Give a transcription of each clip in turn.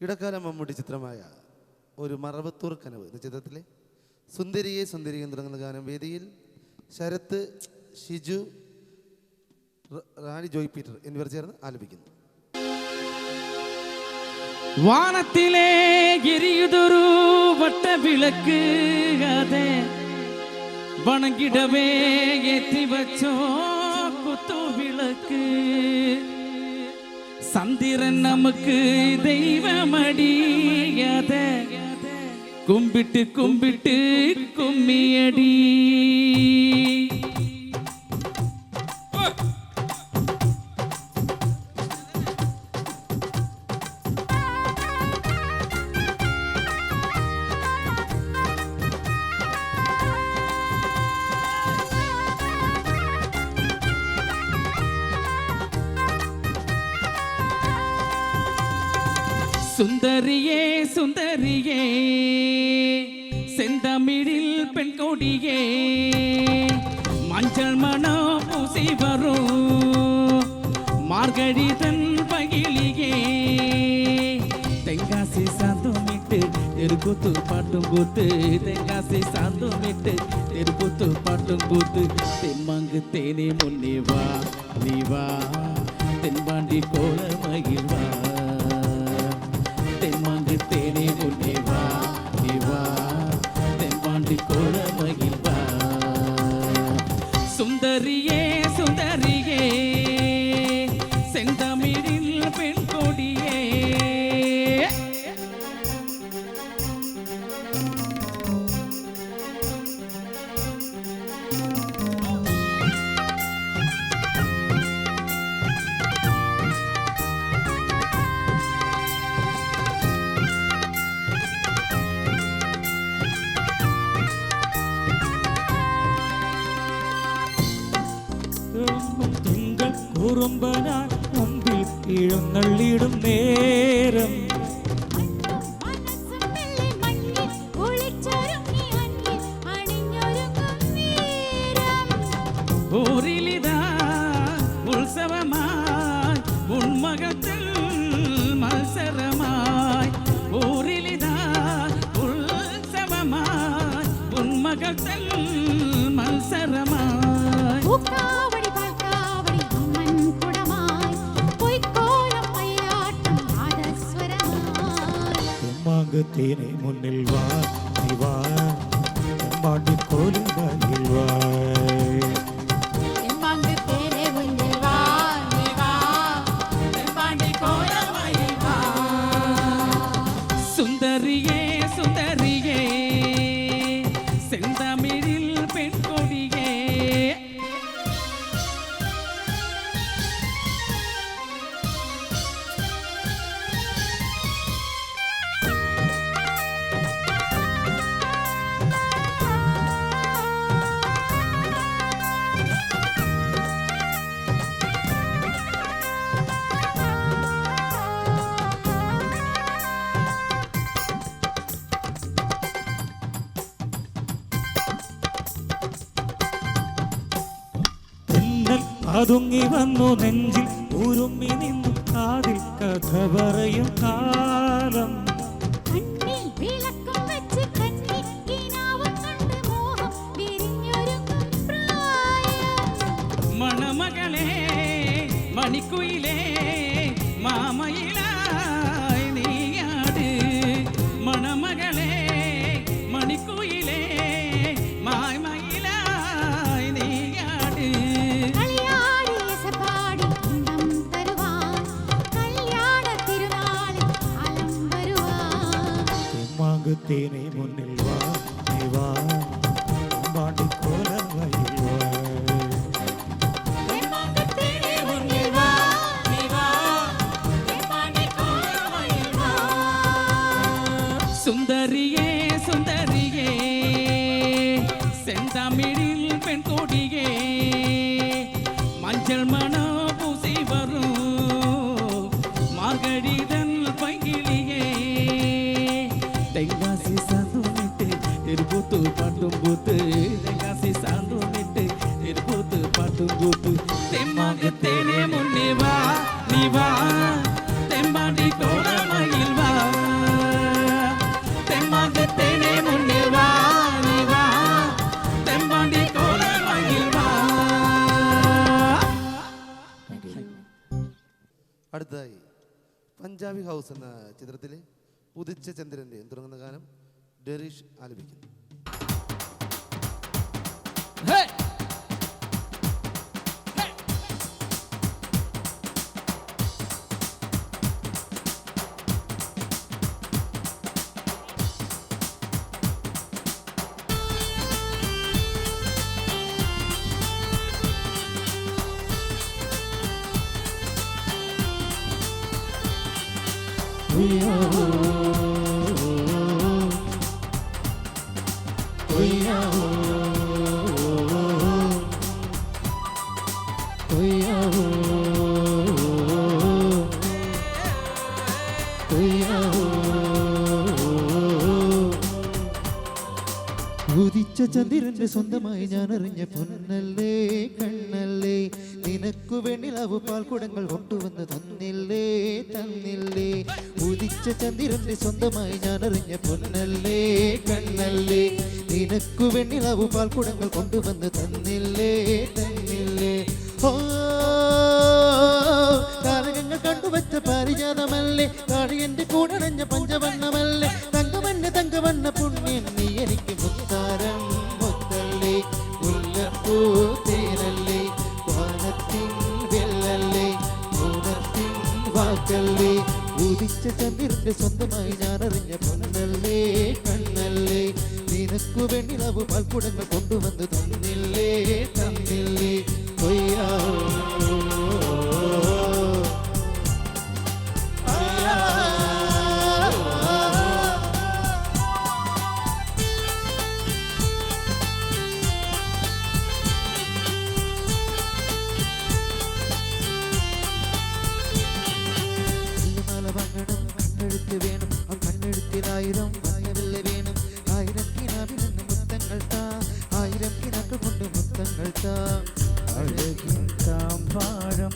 ഇടക്കാല മമ്മൂട്ടി ചിത്രമായ ഒരു മറവത്തൂർ കനവ് എന്ന ചിത്രത്തിലെ സുന്ദരിയെ സുന്ദരിയെ തുടങ്ങുന്ന ഗാനം വേദിയിൽ ശരത്ത്, ഷിജു, റാണി ജോയ് പീറ്റർ എന്നിവർ ചേർന്ന് ആലപിക്കുന്നു. വാനത്തിലെ എരിയുതൊരു വട്ടവിളക്ക് അതെ വണങ്ങിടവേ ഏറ്റി വച്ചോ കുത്തുവിളക്ക് സന്ധിരൻ നമുക്ക് ദൈവമടിയാതെ കുമ്പിട്ട് കുമ്പിട്ട് കുമ്മിയടി സുന്ദരിയേ സുന്ദരിയേ செந்தமிழில் பெண் கொடியே மஞ்சள் மனம் பூசி வரும் மார்கழி தன் பகிலியே தெங்காசி சாந்தமிட்டு தெருக்கூத்து பாட்டும் கூத்து தெங்காசி சாந்தமிட்டு தெருக்கூத்து பாட்டும் கூத்து தெம்மாங்கு தேனே முன்னே வா நீ வா தென்பாண்டி கோல மகிழ்வா தெம்மாங்கு தேனே முன்னே வா நீ வா தென்பாண்டி கோல மகிழ்வா சுந்தரியே சுந்தரியே செந்தமிழில் பெண் கொடியே കുറുമ്പനാൻ മുമ്പിൽ എഴുന്നള്ളിടും നേരം ഊരിലിതാ ഉത്സവമായി ഉൺമകത്തിൽ മത്സരമായി ഊരിലിതാ ഉത്സവമായി ഉൺമകത്തിൽ മത്സരമായി தேனை முன்னில் வா நீ வா பாண்டி கோலில் வா சுந்தரியே சுந்தரியே செந்தமிழில் பெண் கொடியே അതുങ്ങി വന്നു നെഞ്ചിൽ ഉരുമ്മി നിന്നു കാതിൽ കഥ പറയും കാലം മണമകളെ മണിക്കുയിലേ മാമയിലായി നീയാട് മണമകളെ മണിക്കുയിലേ മാമയിലായി നീയാട് தேனை முன்னில் வா நீ வா பாண்டி கோல மகிழ்வா சுந்தரியே சுந்தரியே செந்தமிழில் பெண் கொடியே மஞ்சள் மனம் பூசி வரும் மார்கழிதன் பைகிலியே தெங்காசி சாந்தமிட்டு திருக்கூத்து பாட்டும் கூத்து தெங்காசி சாந்தமிட்டு திருக்கூத்து பாட்டும் கூத்து தெம்மாங்கு தேனே முன்னே வா நீ வா தெம்பாண்டி கோல மகிழ்வா പഞ്ചാബി ഹൗസ് എന്ന ചിത്രത്തിലെ ഉദിച്ച ചന്ദ്രൻ്റെ തുടങ്ങുന്ന ഗാനം ഡെറിഷ് ആലപിക്കുന്നു. ഉദിച്ച ചന്ദ്രന്റെ സ്വന്തമായി ഞാൻ അറിഞ്ഞ പൊന്നല്ലേ കണ്ണല്ലേ, നിനക്കു വെണ്ണിലാവു പാൽക്കുടങ്ങൾ കൊണ്ടുവന്ന് തന്നില്ലേ തന്നില്ലേ. ഉദിച്ച ചന്ദ്രന്റെ സ്വന്തമായി ഞാൻ അറിഞ്ഞ പൊന്നല്ലേ കണ്ണല്ലേ, നിനക്കു വെണ്ണിലാവു പാൽക്കുടങ്ങൾ കൊണ്ടുവന്ന് തന്നില്ലേ തന്നില്ലേ. ഓ താരകങ്ങൾ കണ്ടുവച്ച പാരിജാതമല്ലേ, കാളിയന്റെ കൂടണഞ്ഞ പഞ്ചവർണ്ണമല്ലേ, തങ്കവണ്ണ പുണ്യൻ നീ എനിക്ക് മുത്താരം മുത്തല്ലേ, മുല്ലപ്പൂ തേനല്ലേ, വാനത്തിൻ വെള്ളല്ലേ, മൂനത്തിൻ വാക്കല്ലേ. ഉദിച്ച ചന്ദ്രന്റെ സ്വന്തമായി ഞാൻ അറിഞ്ഞ പൊന്നല്ലേ കണ്ണല്ലേ, നിനക്കു വെണ്ണിലാവു പാൽക്കുടങ്ങൾ കൊണ്ടുവന്ന് തന്നില്ലേ തന്നില്ലേ. കൊയ്യാ വേണം ആ കണ്ണെഴുത്തിലായിരം വന്നവില്ല വേണം, ആയിരം കിനാവിൽ നിന്ന് മുത്തങ്ങൾ താ, ആയിരം കിനാക്കൾ കൊണ്ട് മുത്തങ്ങൾ താ. അഴകിൻ താമ്പാഴം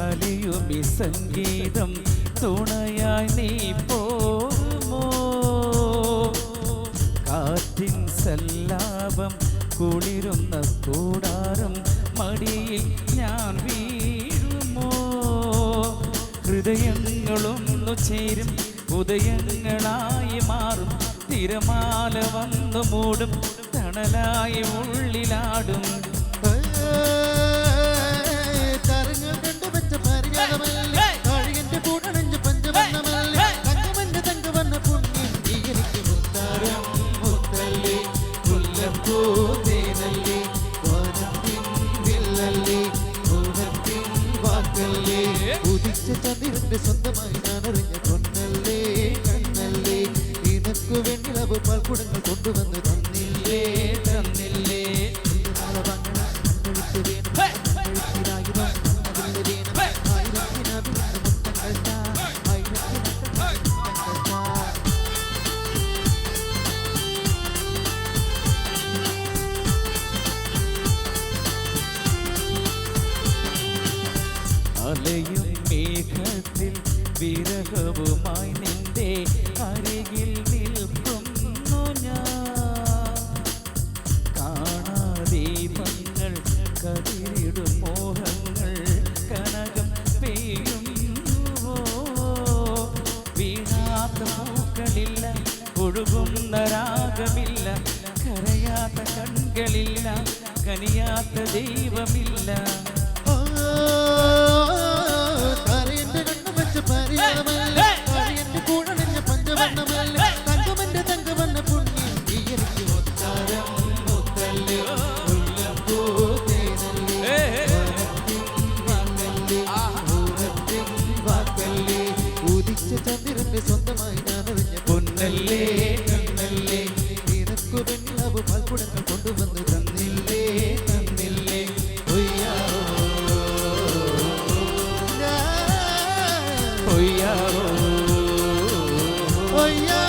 അലിയുമി സംഗീതം തുണയായി നീ പോരുമോ, കാറ്റിൻ സല്ലാപം കുളിരുന്ന കൂടാരം മടിയിൽ ഞാൻ വീഴുമോ, ഹൃദയങ്ങളൊന്നു ചേരും ഉദയങ്ങളായി മാറും, തിരമാല വന്നു മൂടും തണലായി ഉള്ളിലാടും. തരങ്ങൾ കണ്ടുവച്ച പരിചാതമല്ലേ, കാളിയന്റെ കൂടണഞ്ഞ പഞ്ചവർണ്ണമല്ലേ, തങ്കവണ്ണ പുണ്യൻ നീ എനിക്ക് മുത്താരം മുത്തല്ലേ, മുല്ലപ്പൂ തേനല്ലേ, വാനത്തിൻ വില്ലല്ലേ, മൂനത്തിൻ വാക്കല്ലേ. ഉദിച്ച ചന്ദ്രന്റെ സ്വന്തമായി ഞാൻ അറിഞ്ഞ പൊന്നല്ലേ കണ്ണല്ലേ, നിനക്കു വെണ്ണിലാവു പാൽക്കുടങ്ങൾ കൊണ്ടുവന്ന് തന്നില്ലേ തന്നില്ലേ. അലയും മേഘത്തിൽ വിരഹവുമായി നിന്റെ അരികിൽ നിൽക്കുന്നു ഞാൻ, കാണാദീപങ്ങൾ കതിരിടും മോഹങ്ങൾ കനകം പെയ്യുന്നുവോ, വീണാത്ത പൂക്കളില്ല ഒഴുകുന്ന രാഗമില്ല, കരയാത്ത കൺകളില്ല കനിയാത്ത ദൈവമില്ല. താരന്റെ കണ്ണുവച്ച പരിചാതമല്ലേ, കാളിയന്റെ കൂടണഞ്ഞ പഞ്ചവർണ്ണമല്ലേ, തങ്കവണ്ണ പുണ്യൻ നീ എനിക്ക് മുത്താരം മുത്തല്ലേ, മുല്ലപ്പൂ തേനല്ലേ, വാനത്തിൻ മൂനത്തിൻ വാക്കല്ലേ. ഉദിച്ച ചന്ദ്രന്റെ സ്വന്തമായി ഞാൻ അറിഞ്ഞ പൊന്നല്ലേ കണ്ണല്ലേ, നിനക്കു വെണ്ണിലാവു പാൽക്കുടങ്ങൾ കൊണ്ടുവന്ന് തന്നില്ലേ തന്നില്ലേ. ഒയ്യാവോ ഒയ്യാ